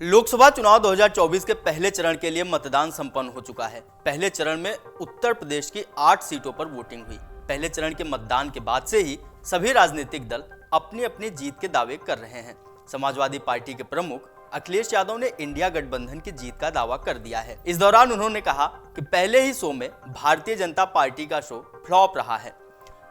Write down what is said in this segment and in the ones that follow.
लोकसभा चुनाव 2024 के पहले चरण के लिए मतदान संपन्न हो चुका है। पहले चरण में उत्तर प्रदेश की 8 सीटों पर वोटिंग हुई। पहले चरण के मतदान के बाद से ही सभी राजनीतिक दल अपनी अपनी जीत के दावे कर रहे हैं। समाजवादी पार्टी के प्रमुख अखिलेश यादव ने इंडिया गठबंधन की जीत का दावा कर दिया है। इस दौरान उन्होंने कहा कि पहले ही शो में भारतीय जनता पार्टी का शो फ्लॉप रहा है।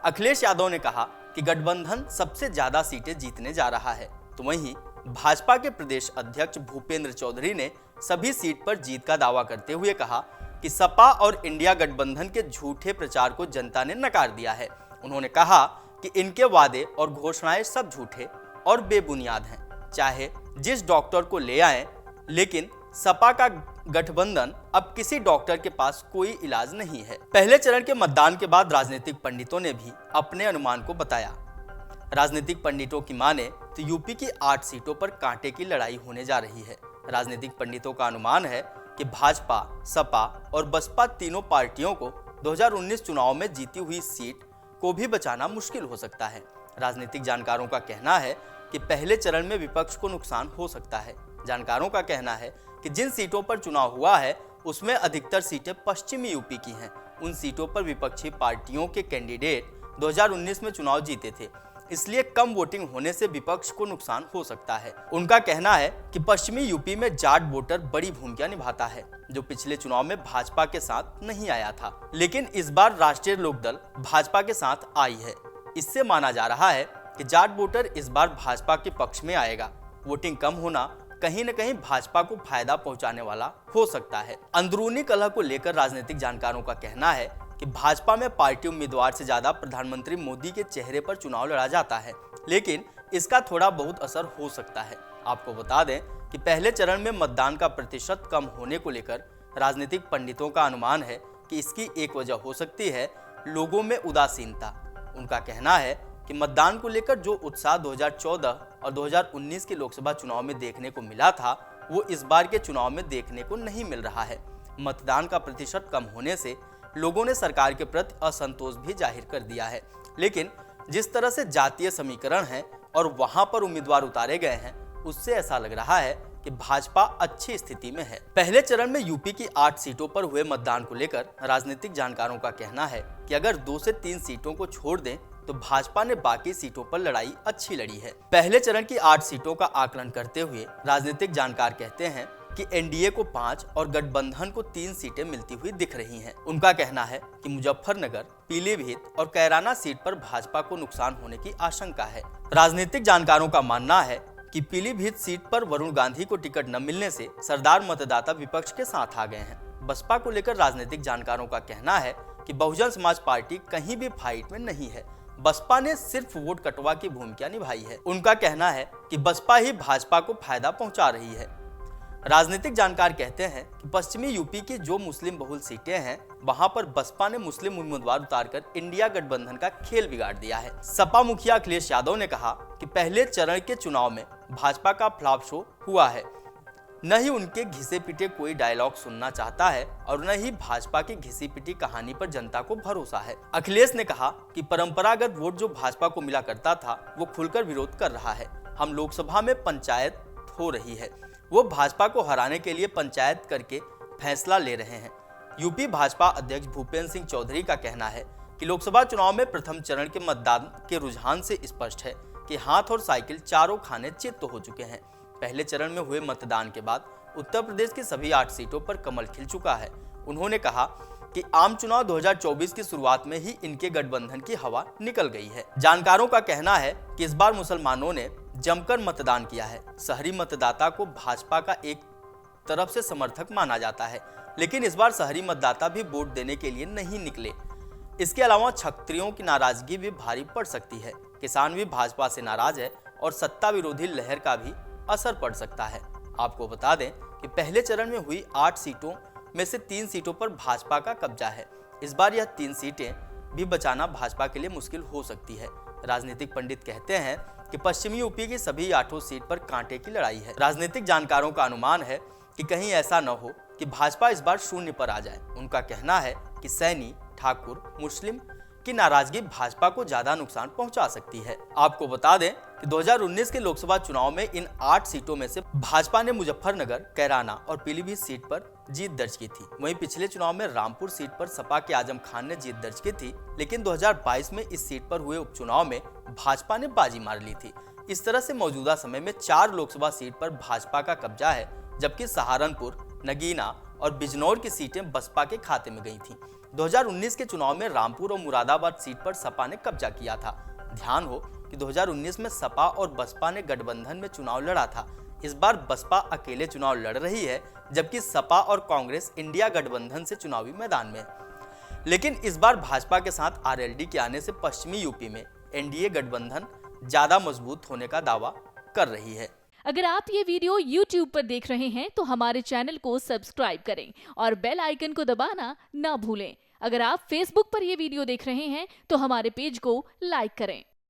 अखिलेश यादव ने कहा कि गठबंधन सबसे ज्यादा सीटें जीतने जा रहा है। तो वहीं भाजपा के प्रदेश अध्यक्ष भूपेंद्र चौधरी ने सभी सीट पर जीत का दावा करते हुए कहा कि सपा और इंडिया गठबंधन के झूठे प्रचार को जनता ने नकार दिया है। उन्होंने कहा कि इनके वादे और घोषणाएं सब झूठे और बेबुनियाद हैं, चाहे जिस डॉक्टर को ले आए, लेकिन सपा का गठबंधन अब किसी डॉक्टर के पास कोई इलाज नहीं है। पहले चरण के मतदान के बाद राजनीतिक पंडितों ने भी अपने अनुमान को बताया। राजनीतिक पंडितों की माने तो यूपी की 8 सीटों पर कांटे की लड़ाई होने जा रही है। राजनीतिक पंडितों का अनुमान है कि भाजपा, सपा और बसपा तीनों पार्टियों को 2019 चुनाव में जीती हुई सीट को भी बचाना मुश्किल हो सकता है। राजनीतिक जानकारों का कहना है कि पहले चरण में विपक्ष को नुकसान हो सकता है। जानकारों का कहना है कि जिन सीटों पर चुनाव हुआ है उसमें अधिकतर सीटें पश्चिमी यूपी की हैं। उन सीटों पर विपक्षी पार्टियों के कैंडिडेट 2019 में चुनाव जीते थे, इसलिए कम वोटिंग होने से विपक्ष को नुकसान हो सकता है। उनका कहना है कि पश्चिमी यूपी में जाट वोटर बड़ी भूमिका निभाता है, जो पिछले चुनाव में भाजपा के साथ नहीं आया था, लेकिन इस बार राष्ट्रीय लोकदल भाजपा के साथ आई है। इससे माना जा रहा है कि जाट वोटर इस बार भाजपा के पक्ष में आएगा। वोटिंग कम होना कहीं न कहीं भाजपा को फायदा पहुंचाने वाला हो सकता है। अंदरूनी कलह को लेकर राजनीतिक जानकारों का कहना है कि भाजपा में पार्टी उम्मीदवार से ज्यादा प्रधानमंत्री मोदी के चेहरे पर चुनाव लड़ा जाता है, लेकिन इसका थोड़ा बहुत असर हो सकता है। आपको बता दें कि पहले चरण में मतदान का प्रतिशत कम होने को लेकर राजनीतिक पंडितों का अनुमान है कि इसकी एक वजह हो सकती है लोगों में उदासीनता। उनका कहना है कि मतदान को लेकर जो उत्साह 2014 और 2019 के लोकसभा चुनाव में देखने को मिला था, वो इस बार के चुनाव में देखने को नहीं मिल रहा है। मतदान का प्रतिशत कम होने से लोगों ने सरकार के प्रति असंतोष भी जाहिर कर दिया है, लेकिन जिस तरह से जातीय समीकरण है और वहां पर उम्मीदवार उतारे गए हैं, उससे ऐसा लग रहा है कि भाजपा अच्छी स्थिति में है। पहले चरण में यूपी की 8 सीटों पर हुए मतदान को लेकर राजनीतिक जानकारों का कहना है कि अगर 2 से 3 सीटों को छोड़ दें तो भाजपा ने बाकी सीटों पर लड़ाई अच्छी लड़ी है। पहले चरण की 8 सीटों का आकलन करते हुए राजनीतिक जानकार कहते हैं कि एनडीए को 5 और गठबंधन को 3 सीटें मिलती हुई दिख रही हैं। उनका कहना है कि मुजफ्फरनगर, पीलीभीत और कैराना सीट पर भाजपा को नुकसान होने की आशंका है। राजनीतिक जानकारों का मानना है कि पीलीभीत सीट पर वरुण गांधी को टिकट न मिलने से सरदार मतदाता विपक्ष के साथ आ गए हैं। बसपा को लेकर राजनीतिक जानकारों का कहना है कि बहुजन समाज पार्टी कहीं भी फाइट में नहीं है। बसपा ने सिर्फ वोट कटवा की भूमिका निभाई है। उनका कहना है कि बसपा ही भाजपा को फायदा पहुंचा रही है। राजनीतिक जानकार कहते हैं कि पश्चिमी यूपी की जो मुस्लिम बहुल सीटें हैं, वहां पर बसपा ने मुस्लिम उम्मीदवार उतारकर इंडिया गठबंधन का खेल बिगाड़ दिया है। सपा मुखिया अखिलेश यादव ने कहा कि पहले चरण के चुनाव में भाजपा का फ्लॉप शो हुआ है। न ही उनके घिसे पिटे कोई डायलॉग सुनना चाहता है और न ही भाजपा की घिसी पिटी कहानी पर जनता को भरोसा है। अखिलेश ने कहा कि परंपरागत वोट जो भाजपा को मिला करता था, वो खुलकर विरोध कर रहा है। हम लोकसभा में पंचायत हो रही है, वो भाजपा को हराने के लिए पंचायत करके फैसला ले रहे हैं। यूपी भाजपा अध्यक्ष भूपेंद्र सिंह चौधरी का कहना है कि लोकसभा चुनाव में प्रथम चरण के मतदान के रुझान से स्पष्ट है कि हाथ और साइकिल चारों खाने चित्त हो चुके हैं। पहले चरण में हुए मतदान के बाद उत्तर प्रदेश की सभी 8 सीटों पर कमल खिल चुका है। उन्होंने कहा कि आम चुनाव 2024 की शुरुआत में ही इनके गठबंधन की हवा निकल गई है। जानकारों का कहना है कि इस बार मुसलमानों ने जमकर मतदान किया है। शहरी मतदाता को भाजपा का एक तरफ से समर्थक माना जाता है, लेकिन इस बार शहरी मतदाता भी वोट देने के लिए नहीं निकले। इसके अलावा क्षत्रियों की नाराजगी भी भारी पड़ सकती है। किसान भी भाजपा से नाराज है और सत्ता विरोधी लहर का भी असर पड़ सकता है। आपको बता दें कि पहले चरण में हुई 8 सीटों में से 3 सीटों पर भाजपा का कब्जा है। इस बार यह 3 सीटें भी बचाना भाजपा के लिए मुश्किल हो सकती है। राजनीतिक पंडित कहते हैं कि पश्चिमी यूपी की सभी 8 सीट पर कांटे की लड़ाई है। राजनीतिक जानकारों का अनुमान है कि कहीं ऐसा न हो कि भाजपा इस बार शून्य पर आ जाए। उनका कहना है कि सैनी, ठाकुर, मुस्लिम उनकी नाराजगी भाजपा को ज्यादा नुकसान पहुंचा सकती है। आपको बता दें कि 2019 के लोकसभा चुनाव में इन 8 सीटों में से भाजपा ने मुजफ्फरनगर, कैराना और पीलीभीत सीट पर जीत दर्ज की थी। वहीं पिछले चुनाव में रामपुर सीट पर सपा के आजम खान ने जीत दर्ज की थी, लेकिन 2022 में इस सीट पर हुए उपचुनाव में भाजपा ने बाजी मार ली थी। इस तरह से मौजूदा समय में 4 लोकसभा सीट पर भाजपा का कब्जा है, जबकि सहारनपुर, नगीना और बिजनौर की सीटें बसपा के खाते में गई थीं। 2019 के चुनाव में रामपुर और मुरादाबाद सीट पर सपा ने कब्जा किया था। ध्यान हो कि 2019 में सपा और बसपा ने गठबंधन में चुनाव लड़ा था। इस बार बसपा अकेले चुनाव लड़ रही है, जबकि सपा और कांग्रेस इंडिया गठबंधन से चुनावी मैदान में। लेकिन इस बार भाजपा के साथ आरएलडी के आने से पश्चिमी यूपी में एनडीए गठबंधन ज्यादा मजबूत होने का दावा कर रही है। अगर आप ये वीडियो YouTube पर देख रहे हैं तो हमारे चैनल को सब्सक्राइब करें और बेल आइकन को दबाना ना भूलें। अगर आप Facebook पर ये वीडियो देख रहे हैं तो हमारे पेज को लाइक करें।